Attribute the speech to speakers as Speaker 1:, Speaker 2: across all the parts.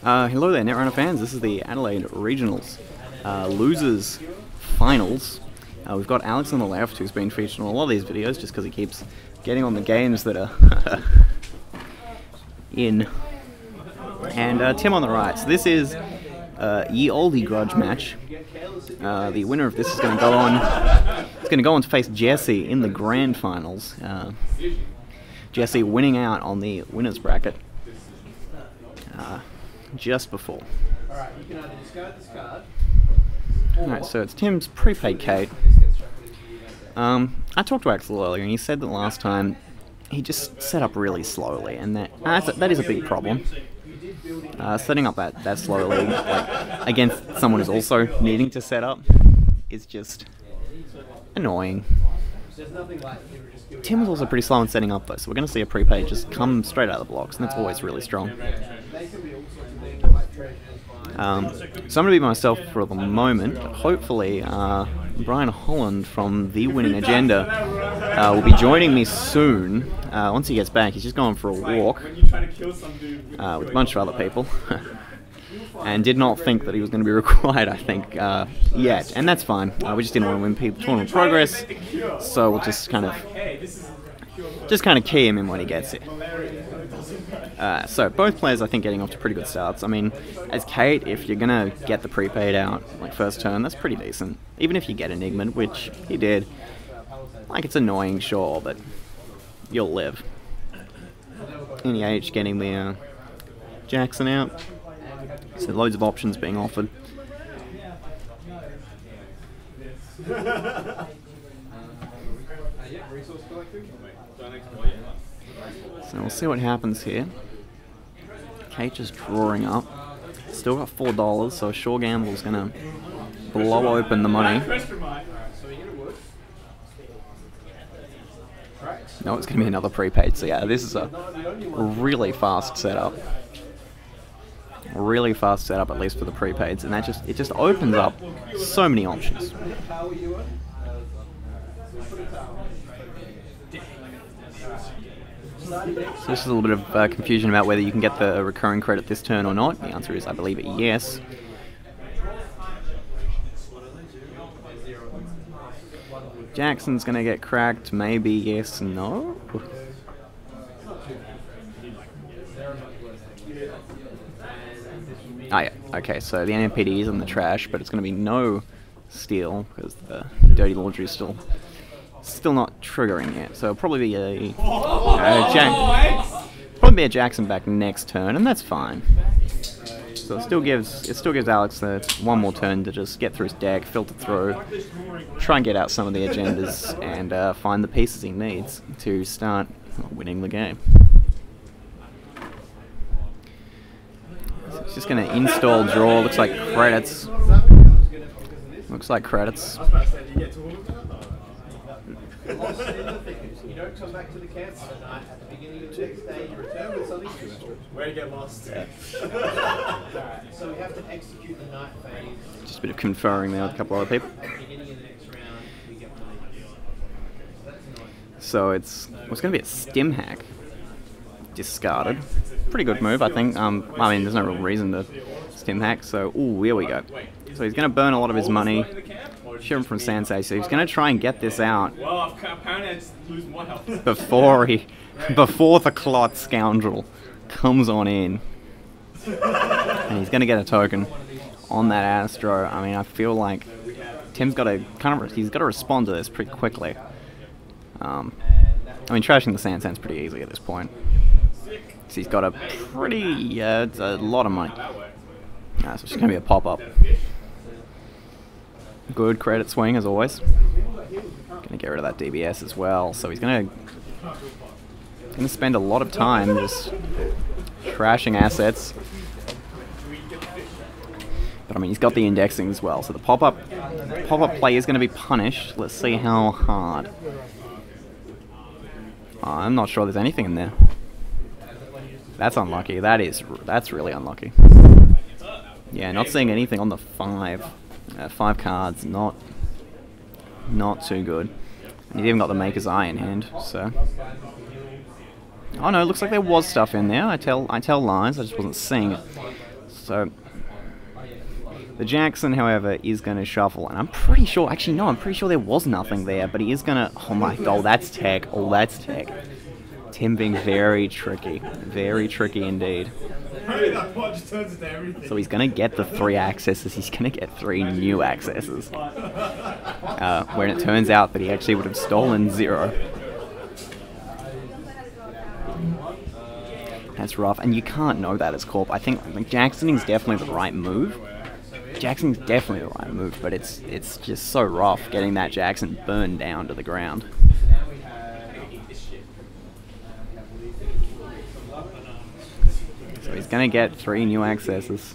Speaker 1: Hello there, Netrunner fans. This is the Adelaide Regionals Losers Finals. We've got Alex on the left, who's been featured on a lot of these videos just because he keeps getting on the games that are in. And Tim on the right. So this is ye olde grudge match. The winner of this is going to go on. It's going to go on to face Jesse in the grand finals. Jesse winning out on the winners bracket just before.
Speaker 2: Alright, you can either discard this card.
Speaker 1: Alright, so it's Tim's prepaid Kate. I talked to Axel earlier and he said that last time he just set up really slowly, and that is a big problem. Setting up that slowly, like, against someone who's also needing to set up is just annoying. Tim was also pretty slow in setting up though, so we're going to see a prepaid just come straight out of the blocks, and that's always really strong. So I'm going to be myself for the moment. Hopefully Brian Holland from The Winning Agenda will be joining me soon. Once he gets back, he's just going for a walk with a bunch of other people. And did not think that he was going to be required, I think, yet. And that's fine. We just didn't want to win tournament progress, so we'll just kind of key him in when he gets here. So both players, I think, getting off to pretty good starts. I mean, as Kate, if you're going to get the prepaid out, like, first turn, that's pretty decent. Even if you get Enigma, which he did. Like, it's annoying, sure, but you'll live. NEH getting the Jackson out. So loads of options being offered. So we'll see what happens here. Kate just drawing up. Still got $4, so a sure gamble's gonna blow open the money. No, it's gonna be another prepaid. So yeah, this is a really fast setup. Really fast setup, at least for the prepaids, and it just opens up so many options. So this is a little bit of confusion about whether you can get the recurring credit this turn or not. The answer is, I believe, yes. Jackson's gonna get cracked, maybe yes, no. Oh yeah, okay, so the NMPD is in the trash, but it's going to be no steal, because the dirty laundry is still not triggering yet. So it'll probably be a Jackson back next turn, and that's fine. So it still gives Alex one more turn to just get through his deck, filter through, try and get out some of the agendas, and find the pieces he needs to start winning the game. It's just going to install draw. Looks like credits. Looks like credits. Just a bit of conferring there with a couple other people. So it's going to be a stim hack. Discarded. Pretty good move, I think. I mean, there's no real reason to stim hack, so, ooh, here we go. So he's going to burn a lot of his money. Shiver from Sansei, so he's going to try and get this out before the Clot scoundrel comes on in. And he's going to get a token on that Astro. I mean, I feel like Tim's got to he's got to respond to this pretty quickly. I mean, trashing the Sansei's pretty easy at this point. So he's got a pretty, it's a lot of money. So it's just going to be a pop-up. Good credit swing, as always. Going to get rid of that DBS as well. So he's going to spend a lot of time just trashing assets. But I mean, he's got the indexing as well. So the pop-up play is going to be punished. Let's see how hard. I'm not sure there's anything in there. That's unlucky. That's really unlucky. Yeah, not seeing anything on the 5 cards. Not too good. And you've even got the Maker's Eye in hand. So Oh no, it looks like there was stuff in there. I tell lies, I just wasn't seeing it. So the Jackson, however, is going to shuffle, and I'm pretty sure, actually no, I'm pretty sure there was nothing there, but he is going to, oh my god, that's tech, oh that's tech. Tim being very tricky indeed. So he's going to get the 3 accesses, he's going to get 3 new accesses. When it turns out that he actually would have stolen 0. That's rough, and you can't know that as corp. I think Jacksoning's definitely the right move. Jackson's definitely the right move, but it's just so rough getting that Jackson burned down to the ground. So he's going to get 3 new accesses.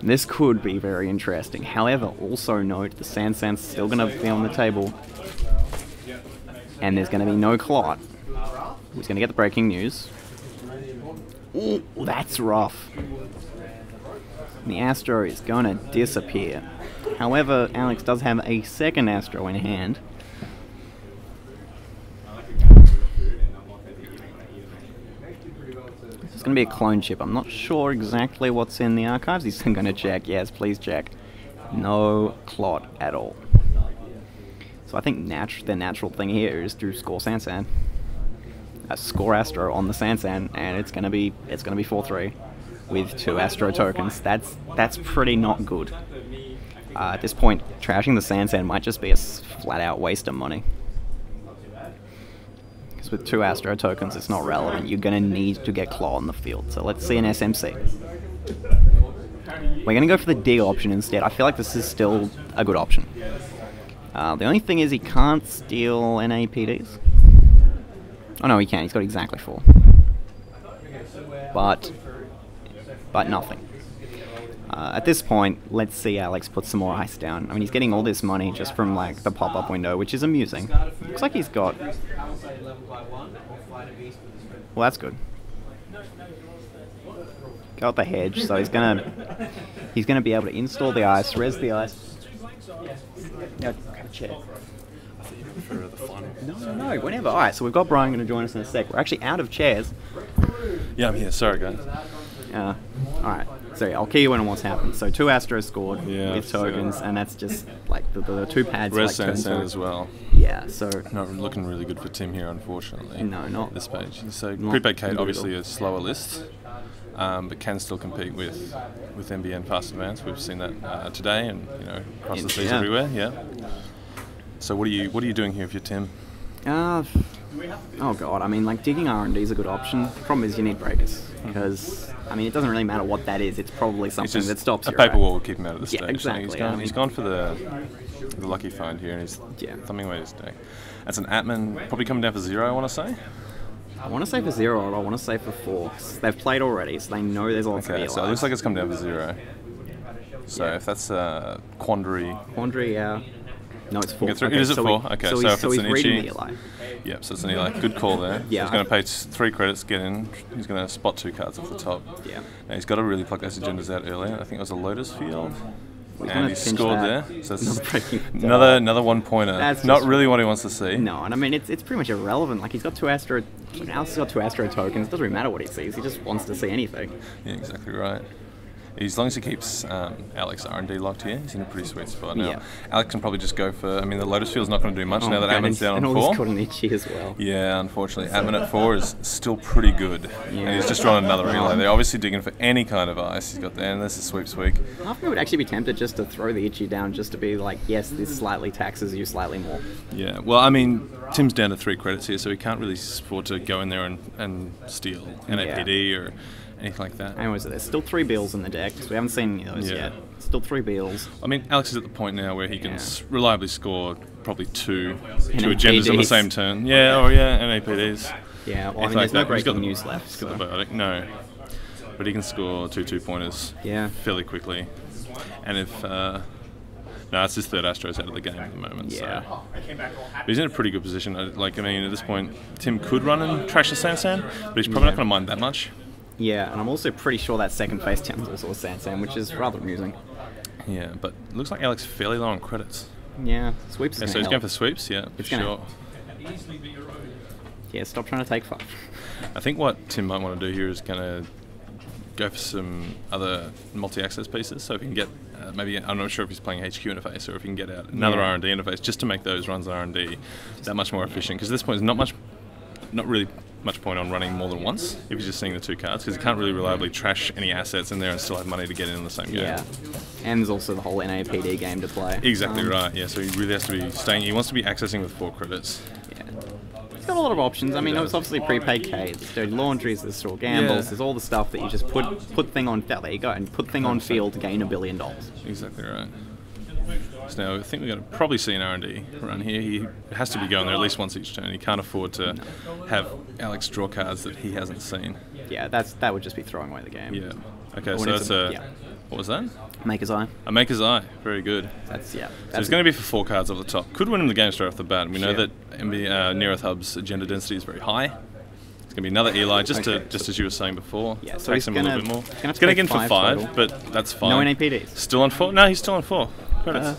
Speaker 1: This could be very interesting. However, also note the Sansan's still going to be on the table. And there's going to be no Clot. Who's going to get the breaking news. Ooh, that's rough. The Astro is going to disappear. However, Alex does have a second Astro in hand. It's going to be a clone chip. I'm not sure exactly what's in the archives. He's going to check. Yes, please check. No Clot at all. So I think the natural thing here is to score Sansan. Score Astro on the Sansan, and it's going to be 4-3 with 2 Astro tokens. That's pretty not good. At this point, trashing the Sansan might just be a flat-out waste of money. Because with 2 Astro tokens, it's not relevant. You're going to need to get Claw on the field. So let's see an SMC. We're going to go for the D option instead. I feel like this is still a good option. The only thing is he can't steal NAPDs. Oh no, he can. He's got exactly 4. But nothing. At this point, let's see Alex put some more ice down. I mean, he's getting all this money just from like the pop-up window, which is amusing. Looks like he's got... Well, that's good. Got the hedge, so he's gonna be able to install the ice, res the ice. No, grab a chair.
Speaker 3: For the final.
Speaker 1: No, whenever. Alright, so we've got Brian going to join us in a sec. We're actually out of chairs.
Speaker 3: Yeah, I'm here. Sorry, guys.
Speaker 1: Alright, so yeah, I'll key you in on what's happened. So 2 Astros scored with tokens, and that's just like the 2 pads.
Speaker 3: Res
Speaker 1: like
Speaker 3: Sansan as well.
Speaker 1: Yeah, so...
Speaker 3: Not looking really good for Tim here, unfortunately.
Speaker 1: No, not
Speaker 3: this page. So prepaid Kate, obviously a slower list, but can still compete with NBN Fast Advance. We've seen that today, and across the seas everywhere. Yeah. So what are you doing here if you're Tim?
Speaker 1: Oh god, I mean, like, digging R&D is a good option. The problem is you need breakers, because, I mean, it doesn't really matter what that is, it's probably something that stops you.
Speaker 3: A paper wall will keep him out of the stage.
Speaker 1: Yeah, exactly.
Speaker 3: So he's gone for the lucky find here, and he's thumbing away his deck. That's an Atman, probably coming down for 0, I want to say.
Speaker 1: I want to say for 0, or I want to say for 4. They've played already, so they know there's lots of ELIs.
Speaker 3: So it looks like it's come down for 0. So if that's a Quandary...
Speaker 1: Quandary, yeah. No, it's 4.
Speaker 3: Okay, it is at 4. Okay, so if it's an
Speaker 1: Ichi...
Speaker 3: Yep, so it's an Eli. Good call there.
Speaker 1: Yeah.
Speaker 3: He's going to pay 3 credits, get in. He's going to spot 2 cards off the top.
Speaker 1: Yeah.
Speaker 3: Now he's got to really pluck those agendas out earlier. I think it was a Lotus Field. And he scored there. So it's another 1 pointer. That's not really what he wants to see.
Speaker 1: No, and I mean, it's pretty much irrelevant. Like, he's got 2 Astro... Alex has got 2 Astro tokens. It doesn't really matter what he sees. He just wants to see anything.
Speaker 3: Yeah, exactly right. As long as he keeps Alex R&D locked here, he's in a pretty sweet spot now. Yeah. Alex can probably just go for... I mean, the Lotus Field's not going to do much now that Atman's down on 4.
Speaker 1: And he's got an Ichi as well.
Speaker 3: Yeah, unfortunately. Atman at 4 is still pretty good. Yeah. And he's just drawn another relay. They're obviously digging for any kind of ice. He's got there, and this is Sweep Sweep. I think I would actually be tempted just to throw the Ichi down just to be like, yes, this slightly taxes you slightly more. Yeah, well, I mean, Tim's down to 3 credits here, so he can't really afford to go in there and steal an APD or... anything like that. And there's still 3 bills in the deck, so we haven't seen any of those yet. Still 3 bills. I mean, Alex is at the point now where he can reliably score probably two agendas on the same turn. Yeah, and APDs. Yeah, well, I mean, there's no breaking news left. He's got the biotic, no. But he can score 2 2-pointers fairly quickly. And if... no, it's his 3rd Astros out of the game at the moment. Yeah. So. But he's in a pretty good position. I mean, at this point, Tim could run and trash the Sansan, but he's probably not going to mind that much. Yeah, and I'm also pretty sure that second face channel is also a Sansan, which is rather amusing. Yeah, but it looks like Alex fairly low on credits. Yeah, sweeps is so he's going for sweeps, yeah, for sure. Yeah, stop trying to take 5. I think what Tim might want to do here is going to go for some other multi-access pieces. So if he can get maybe, I'm not sure if he's playing HQ interface or if he can get out another R&D interface just to make those runs on R&D that much more efficient. Because at this point, there's not really much point on running more than once if he's just seeing the 2 cards, because he can't really reliably trash any assets in there and still have money to get in the same game.
Speaker 1: Yeah, and there's also the whole NAPD game to play.
Speaker 3: Exactly right. Yeah, so he really has to be staying. He wants to be accessing with 4 credits.
Speaker 1: Yeah. He's got a lot of options. I mean, it's obviously prepaid K, there's dirty laundries, there's store gambles, there's all the stuff that you just put thing on. There you go, and put thing on field to gain $1 billion.
Speaker 3: Exactly right. So now I think we're going to probably see an R&D run here. He has to be going there at least once each turn. He can't afford to have Alex draw cards that he hasn't seen.
Speaker 1: Yeah, that would just be throwing away the game.
Speaker 3: Yeah. Okay, so that's what was that?
Speaker 1: Maker's Eye.
Speaker 3: A Maker's Eye. Very good.
Speaker 1: So
Speaker 3: it's going to be for 4 cards off the top. Could win him the game straight off the bat. We know that Near Earth Hub's agenda density is very high. It's going to be another Eli, just as you were saying before.
Speaker 1: Yeah, so he's
Speaker 3: him a little bit more.
Speaker 1: It's
Speaker 3: going to get in for 5, but that's fine.
Speaker 1: No NAPDs.
Speaker 3: Still on 4? No, he's still on 4. Credits.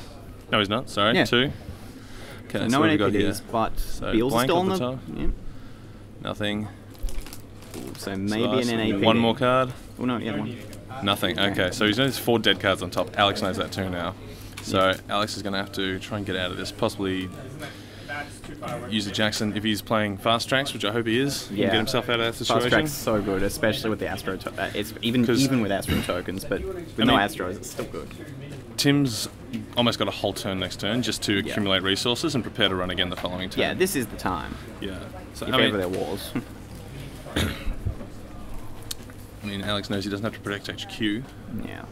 Speaker 3: No, he's not. Sorry, 2. Okay,
Speaker 1: so no NAPDs, but Beals is still on the top. Yeah.
Speaker 3: Nothing.
Speaker 1: Ooh, so maybe an NAPD.
Speaker 3: 1 more card.
Speaker 1: Oh no, yeah, 1.
Speaker 3: Nothing. Okay, so he's only 4 dead cards on top. Alex knows that too now. So Alex is going to have to try and get out of this. Possibly use a Jackson if he's playing fast tracks, which I hope he is. He can get himself out of that situation.
Speaker 1: Fast tracks so good, especially with the Astro. It's even with Astro tokens, but with no Astros, it's still good.
Speaker 3: Tim's almost got a whole turn next turn just to accumulate resources and prepare to run again the following turn.
Speaker 1: Yeah, this is the time.
Speaker 3: Yeah. So,
Speaker 1: if ever there was.
Speaker 3: I mean, Alex knows he doesn't have to protect HQ.
Speaker 1: Yeah.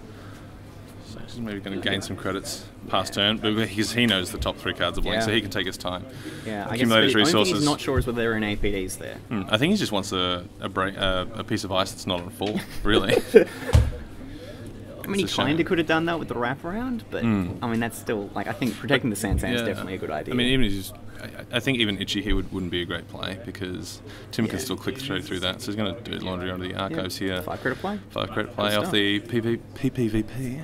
Speaker 3: So he's maybe going to gain some credits past turn, because he knows the top 3 cards are blank, so he can take his time.
Speaker 1: Yeah,
Speaker 3: accumulate his resources.
Speaker 1: The only thing he's not sure is whether there are APDs there.
Speaker 3: I think he just wants a piece of ice that's not on full, really.
Speaker 1: I mean, he kind of could have done that with the wraparound, but I mean, that's still, like, I think protecting the Sansan is definitely a good idea.
Speaker 3: I mean, I think even Itchy here wouldn't be a great play, because Tim can still click straight through that. So he's going to do laundry onto the archives here.
Speaker 1: 5 credit play?
Speaker 3: 5 credit play off the PPVP.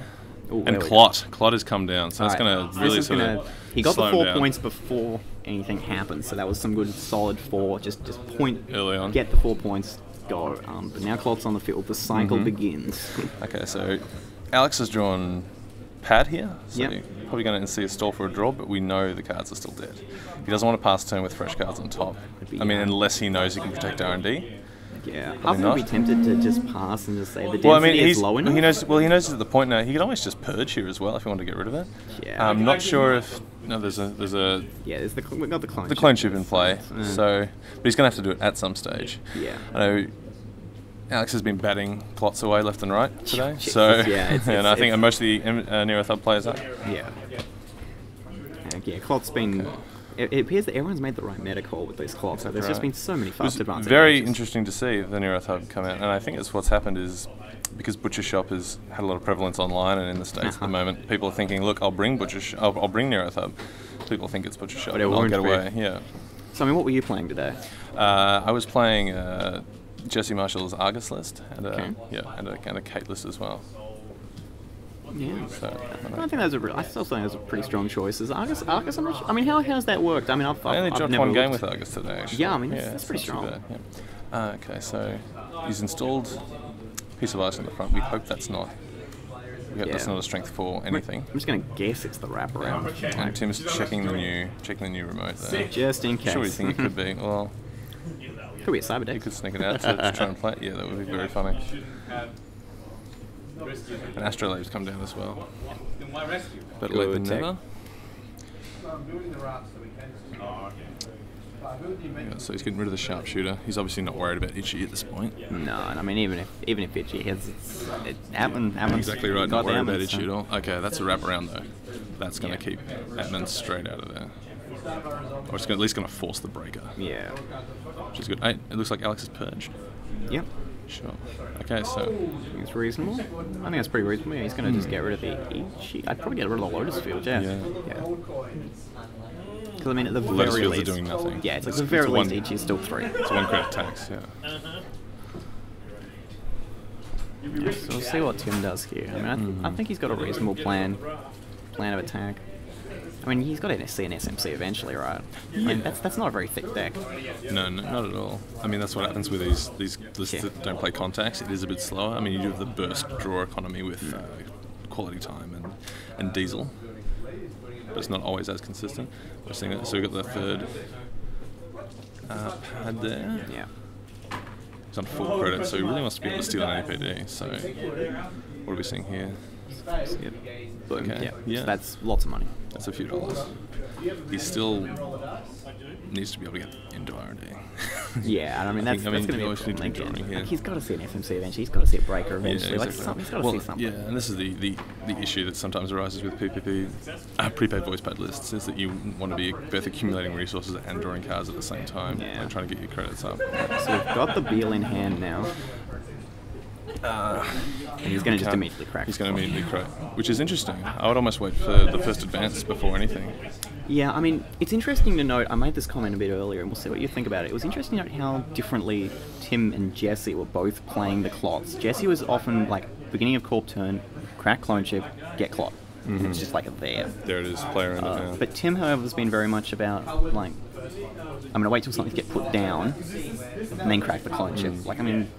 Speaker 1: Ooh,
Speaker 3: and Clot. Clot has come down, so that's going to really sort of
Speaker 1: he got the 4 points before anything happened, so that was some good solid 4. Just point
Speaker 3: early on.
Speaker 1: Get the 4 points, go. But now Clot's on the field. The cycle begins.
Speaker 3: Okay, so Alex has drawn Pad here, so you're probably going to see a stall for a draw, but we know the cards are still dead. He doesn't want to pass turn with fresh cards on top. I mean, unless he knows he can protect R&D.
Speaker 1: Yeah, I would be tempted to just pass and just say the density is low enough.
Speaker 3: He knows at the point now. He could almost just purge here as well if he wanted to get rid of it.
Speaker 1: Yeah.
Speaker 3: I'm not sure if there's a
Speaker 1: we've got the clone.
Speaker 3: The clone chip in play. So, but he's going to have to do it at some stage.
Speaker 1: Yeah.
Speaker 3: I know Alex has been batting plots away left and right today. So and I think most of the Near Earth Hub players are.
Speaker 1: Yeah. Yeah, Clot's been. It appears that everyone's made the right meta call with these Clots. So there's just been so many fast advances.
Speaker 3: It's very interesting to see the Near Earth Hub come out, and I think it's what's happened is because Butcher Shop has had a lot of prevalence online and in the States at the moment. People are thinking, look, I'll bring I'll bring Near Earth Hub. People think it's Butcher Shop,
Speaker 1: but
Speaker 3: I'll get away. Yeah.
Speaker 1: So I mean, what were you playing today?
Speaker 3: I was playing Jesse Marshall's Argus list and a Kate list as well.
Speaker 1: Yeah, so, I think I still think those are pretty strong choices. Argus, I'm not sure. I mean, how's that worked? I mean, I've
Speaker 3: only dropped
Speaker 1: never
Speaker 3: 1 game with Argus today, actually.
Speaker 1: Yeah, I mean, that's pretty strong.
Speaker 3: Okay, so he's installed a piece of ice on the front. We hope that's not. That's not a strength 4 anything.
Speaker 1: I'm just going to guess it's the wraparound.
Speaker 3: And Tim's checking the new remote there.
Speaker 1: Just in case.
Speaker 3: Sure, we think it could be. Well,
Speaker 1: could be a cyber deck.
Speaker 3: He could sneak it out to try and play it. Yeah, that would be very funny. And Astrolabe's come down as well. But Adelaide Netrunner. So he's getting rid of the sharpshooter. He's obviously not worried about Itchy at this point.
Speaker 1: No, I mean even if Itchy has Atman
Speaker 3: exactly right. Not worried about Itchy at all. Okay, that's a wraparound though. That's going to keep Atman straight out of there. Or it's at least going to force the breaker.
Speaker 1: Yeah.
Speaker 3: Which is good. Hey, it looks like Alex is purged.
Speaker 1: Yep.
Speaker 3: Sure. Okay, so
Speaker 1: it's reasonable. I think that's pretty reasonable. Yeah, he's going to just get rid of the Itchy. I'd probably get rid of the Lotus Field. Yeah. Because I mean, at the very least,
Speaker 3: are doing nothing.
Speaker 1: Yeah, it's at the very least, Itchy is still 3.
Speaker 3: It's 1 credit tax. Yeah.
Speaker 1: So we'll see what Tim does here. I mean, I think he's got a reasonable plan of attack. I mean, he's got to see an SMC eventually, right? I mean, that's not a very thick deck.
Speaker 3: No, not at all. I mean, that's what happens with these lists that don't play contacts. It is a bit slower. I mean, you do have the burst draw economy with quality time and diesel, but it's not always as consistent. We're seeing that. So we've got the third pad there.
Speaker 1: Yeah.
Speaker 3: He's on full credit, so he really wants to be able to steal an APD. So what are we seeing here?
Speaker 1: Yep. Boom.
Speaker 3: Okay.
Speaker 1: Yeah. So that's lots of money.
Speaker 3: That's a few dollars. He still needs to be able to get into R&D.
Speaker 1: Yeah, and I mean that's going to be a
Speaker 3: problem.
Speaker 1: Like, he's got to see an FMC eventually. He's got to see a breaker eventually.
Speaker 3: Yeah, exactly.
Speaker 1: He's got to see something.
Speaker 3: Yeah, and this is the issue that sometimes arises with PPP, prepaid voice pad lists, is that you want to be both accumulating resources and drawing cards at the same time, and trying to get your credits up.
Speaker 1: So we've got the Beal in hand now. And he's going to just immediately crack.
Speaker 3: He's going to immediately crack, which is interesting. I would almost wait for the first advance before anything.
Speaker 1: Yeah, I mean, it's interesting to note, I made this comment a bit earlier, and we'll see what you think about it. It was interesting to note how differently Tim and Jesse were both playing the Clots. Jesse was often, like, beginning of Corp turn, crack clone chip, get Clot. Mm-hmm. It's just like a there.
Speaker 3: There it is, player in it now.
Speaker 1: But Tim, however, has been very much about, like, I'm going to wait till something gets put down, and then crack the clone chip. Like, I mean...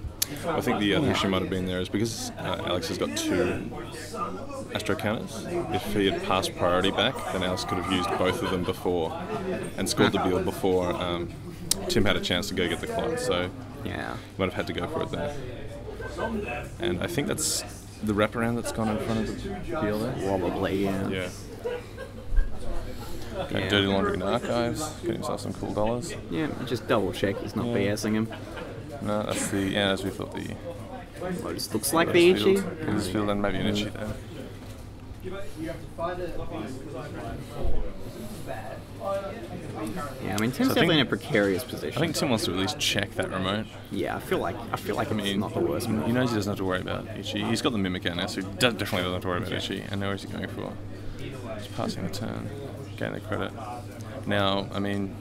Speaker 3: I think the other issue might have been there is because Alex has got 2 Astro counters. If he had passed priority back, then Alex could have used both of them before and scored the Beal before Tim had a chance to go get the Clot. So he might have had to go for it there. And I think that's the wraparound that's gone in front of the Beal there.
Speaker 1: Probably, yeah.
Speaker 3: Okay, Dirty Laundry in Archives, getting himself some cool dollars.
Speaker 1: Yeah, just double check he's not BSing him.
Speaker 3: No, that's the, as we thought, the...
Speaker 1: Well, it looks like the Ichi.
Speaker 3: Field and maybe an Ichi there.
Speaker 1: Yeah, I mean, Tim's definitely in a precarious position.
Speaker 3: I think Tim wants to at least check that remote.
Speaker 1: Yeah, I feel like it's not the worst move.
Speaker 3: He knows he doesn't have to worry about Ichi. He's got the Mimic out now, so he definitely doesn't have to worry about Ichi. And now where's he going for? He's passing the turn, getting the credit. Now, I mean...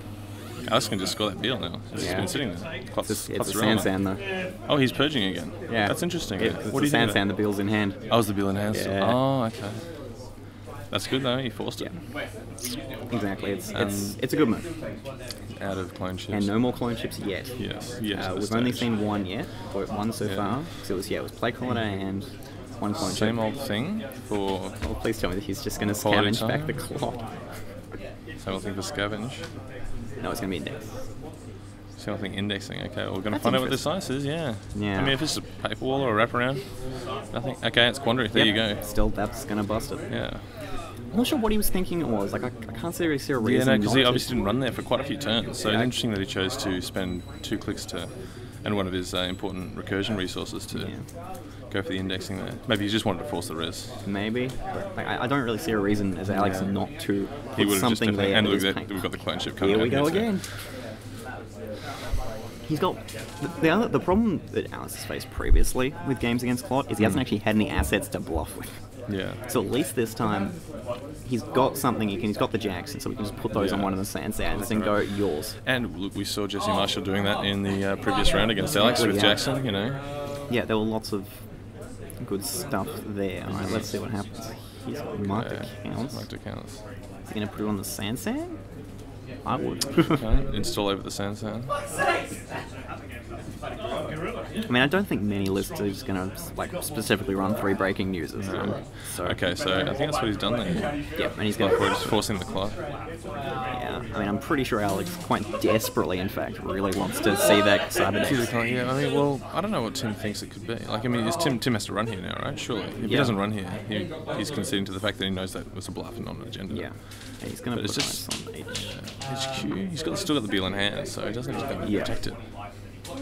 Speaker 3: Alex can just score that Beal now. It's been sitting there.
Speaker 1: It's a Sand though.
Speaker 3: Oh, he's purging again.
Speaker 1: Yeah.
Speaker 3: That's interesting.
Speaker 1: What do you think? Sand, the Beal's in hand.
Speaker 3: Oh, it's the Beal in hand still.
Speaker 1: Yeah.
Speaker 3: Oh, okay. That's good though, he forced it.
Speaker 1: Exactly, it's a good move.
Speaker 3: Out of clone chips.
Speaker 1: And no more clone chips yet.
Speaker 3: Yes.
Speaker 1: We've only seen one yet, or one so far. So it was play collider and one clone chip.
Speaker 3: Same old thing for...
Speaker 1: Oh, please tell me that he's just going to scavenge back the Clot.
Speaker 3: Same old thing for scavenge.
Speaker 1: No, it's going to be index.
Speaker 3: Same old thing indexing. Okay, we're going to find out what this ice is, yeah. I mean, if it's a paper wall or a wraparound, nothing. Okay, it's Quandary. There you go.
Speaker 1: Still, that's going to bust it.
Speaker 3: Yeah.
Speaker 1: I'm not sure what he was thinking it was. Like, I can't really see a reason.
Speaker 3: Yeah, no, because he obviously didn't run there for quite a few turns. So it's interesting that he chose to spend 2 clicks and one of his important recursion resources to go for the indexing there. Maybe he just wanted to force the res.
Speaker 1: Maybe. Like, I don't really see a reason as Alex not to put something there.
Speaker 3: And look, we've got the clone chip coming.
Speaker 1: Here we go again. He's got the problem that Alex has faced previously with games against Clot is he hasn't actually had any assets to bluff with.
Speaker 3: Yeah.
Speaker 1: So at least this time, he's got something. He's got the Jackson, so we can just put those on one of the sands and go yours.
Speaker 3: And look, we saw Jesse Marshall doing that in the previous round against Alex with Jackson. You know.
Speaker 1: Yeah, there were lots of good stuff there. All right, let's see what happens. He's marked accounts.
Speaker 3: Marked accounts.
Speaker 1: Is he going to put it on the sand? I would.
Speaker 3: Okay. Install over the sand.
Speaker 1: I mean, I don't think many lists are just going to like specifically run 3 breaking newses. So
Speaker 3: okay, so I think that's what he's done there.
Speaker 1: Yep, and he's going to
Speaker 3: just forcing the Clot.
Speaker 1: Yeah, I mean, I'm pretty sure Alex quite desperately, in fact, really wants to see that Cyberdex.
Speaker 3: Yeah, I mean, well, I don't know what Tim thinks it could be. Like, I mean, Tim has to run here now, right? Surely. If he doesn't run here, he's conceding to the fact that he knows that was a bluff and not an agenda.
Speaker 1: Yeah, he's going to put this on
Speaker 3: HQ. He's still got the Beal in hand, so he doesn't have to go and protect it.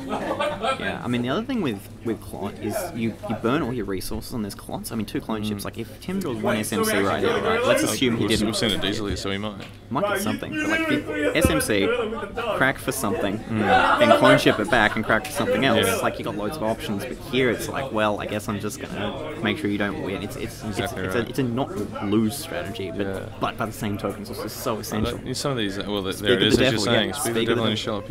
Speaker 1: Yeah, I mean, the other thing with Clot is you burn all your resources on this Clots. I mean, 2 clone chips, like if Tim draws 1 SMC right now, right, let's assume he didn't.
Speaker 3: We've seen it easily, so he might
Speaker 1: get something. But like, the SMC, crack for something, then clone chip it back and crack for something else. It's like you got loads of options, but here it's like, well, I guess I'm just going to make sure you don't win. It's a not lose strategy, but by the same token, it's also so essential.
Speaker 3: Some of these, well, there it is, as you're saying, speak of the devil and show up,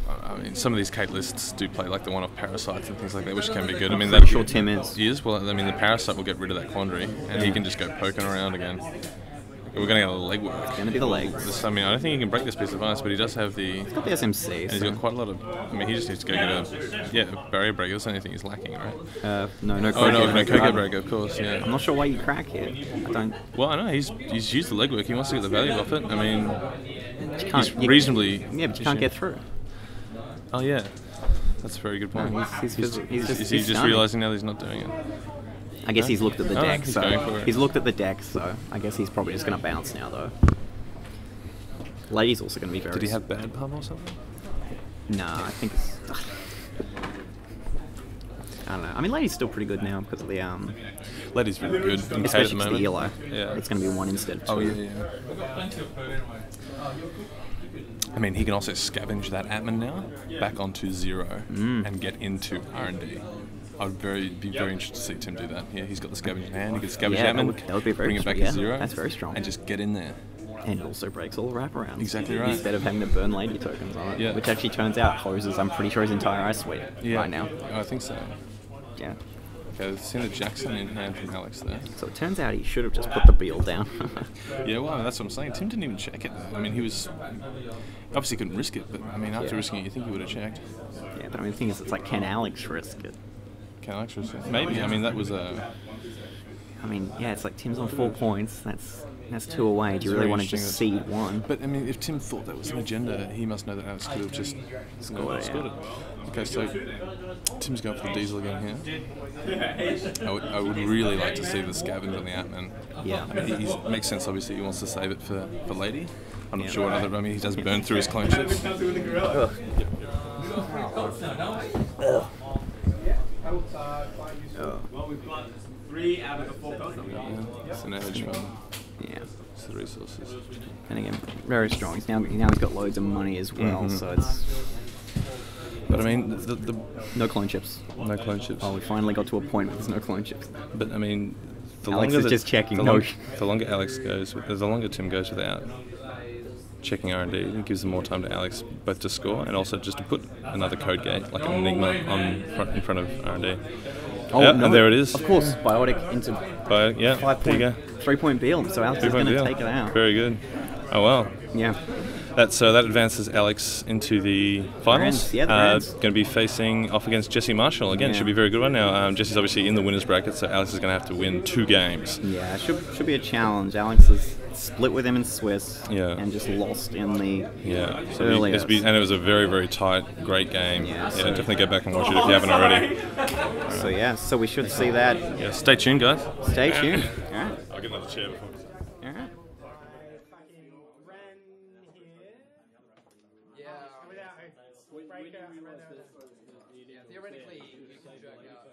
Speaker 3: I mean, some of these Kate lists do play like the one-off parasites and things like that, which can be good. I mean,
Speaker 1: I'm sure Tim is.
Speaker 3: Well, I mean, the parasite will get rid of that Quandary, and he can just go poking around again. We're going to get a leg work.
Speaker 1: It's going to be the legs.
Speaker 3: I mean, I don't think he can break this piece of ice, but he does have the...
Speaker 1: He's got the SMC.
Speaker 3: And he's got quite a lot of... I mean, he just needs to go get a barrier break. That's the only thing he's lacking, right?
Speaker 1: No
Speaker 3: co-commentator break, of course, yeah.
Speaker 1: I'm not sure why you crack here. I don't...
Speaker 3: Well, I know, he's used the legwork. He wants to get the value off it. I mean, he's reasonably...
Speaker 1: Yeah, but you can't get through.
Speaker 3: Oh, yeah. That's a very good point.
Speaker 1: No, he's
Speaker 3: is he just realising now that he's not doing it?
Speaker 1: I guess he's looked at the deck,
Speaker 3: he's going for it.
Speaker 1: He's looked at the deck, so I guess he's probably just going to bounce now, though. Lady's also going to be very...
Speaker 3: Did he have bad pub or something?
Speaker 1: Nah, I think it's... I don't know. I mean, Lady's still pretty good now because of the...
Speaker 3: Lady's really good.
Speaker 1: Especially because the ELO.
Speaker 3: Yeah.
Speaker 1: It's going to be 1 instead of 2.
Speaker 3: Oh, yeah. I mean, he can also scavenge that Atman now back onto 0 and get into R&D. I would be very interested to see Tim do that. Yeah, he's got the scavenge in hand. He can scavenge Atman,
Speaker 1: that would be very
Speaker 3: bring it back
Speaker 1: strong.
Speaker 3: to 0.
Speaker 1: That's very strong.
Speaker 3: And just get in there.
Speaker 1: And also breaks all the wraparounds.
Speaker 3: Exactly right.
Speaker 1: Instead of having to burn Lady tokens on it.
Speaker 3: Yeah.
Speaker 1: Which actually turns out hoses, I'm pretty sure, his entire ice suite right now.
Speaker 3: I think so.
Speaker 1: Yeah.
Speaker 3: Okay, let's see the Jackson in hand from Alex there.
Speaker 1: So it turns out he should have just put the Beal down.
Speaker 3: Yeah, well, that's what I'm saying. Tim didn't even check it. I mean, he was... Obviously couldn't risk it, but I mean, after risking it, you think he would have checked.
Speaker 1: Yeah, but I mean, the thing is, it's like, can Alex risk it?
Speaker 3: Can Alex risk it? Maybe. I mean, that was a...
Speaker 1: I mean, yeah, it's like Tim's on 4 points. That's 2 away. Do you really want to just seed 1?
Speaker 3: But I mean, if Tim thought that was an agenda, he must know that Alex could have just scored it. Okay, so Tim's going for the diesel again here. I would really like to see the scavenge on the Atman.
Speaker 1: Yeah.
Speaker 3: I mean, it makes sense, obviously, he wants to save it for Lady. I'm not sure what other... I mean, he does burn through his clone chips.
Speaker 2: Well, we've got 3 out of the 4 codes.
Speaker 3: It's an hedge fund.
Speaker 1: Yeah.
Speaker 3: It's the resources.
Speaker 1: And again, very strong. Now he's got loads of money as well, so it's...
Speaker 3: But I mean, the
Speaker 1: no clone chips.
Speaker 3: No clone chips.
Speaker 1: Oh, we finally got to a point where there's no clone chips.
Speaker 3: But I mean,
Speaker 1: Alex is just checking.
Speaker 3: The longer Alex goes, the longer Tim goes without checking R&D, it gives them more time to Alex both to score and also just to put another code gate, like an Enigma, in front of R&D.
Speaker 1: Oh,
Speaker 3: yeah,
Speaker 1: no,
Speaker 3: and there it is.
Speaker 1: Of course, Biotic into
Speaker 3: 5
Speaker 1: there you go. 3-point Beal, so Alex is going to take it out.
Speaker 3: Very good. Oh, wow.
Speaker 1: Yeah.
Speaker 3: That advances Alex into the finals.
Speaker 1: Going
Speaker 3: to be facing off against Jesse Marshall again. Should be a very good one now. Jesse's obviously in the winners bracket, so Alex is going to have to win 2 games.
Speaker 1: Yeah, it should be a challenge. Alex is split with him in Swiss. And just lost in the earlier.
Speaker 3: And it was a very, very tight, great game. Yeah, definitely go back and watch it if you haven't already.
Speaker 1: So we should see that.
Speaker 3: Yeah, stay tuned, guys.
Speaker 1: Stay tuned. All right.
Speaker 3: I'll get another chair before.
Speaker 1: All right.
Speaker 2: Theoretically, you can jerk out.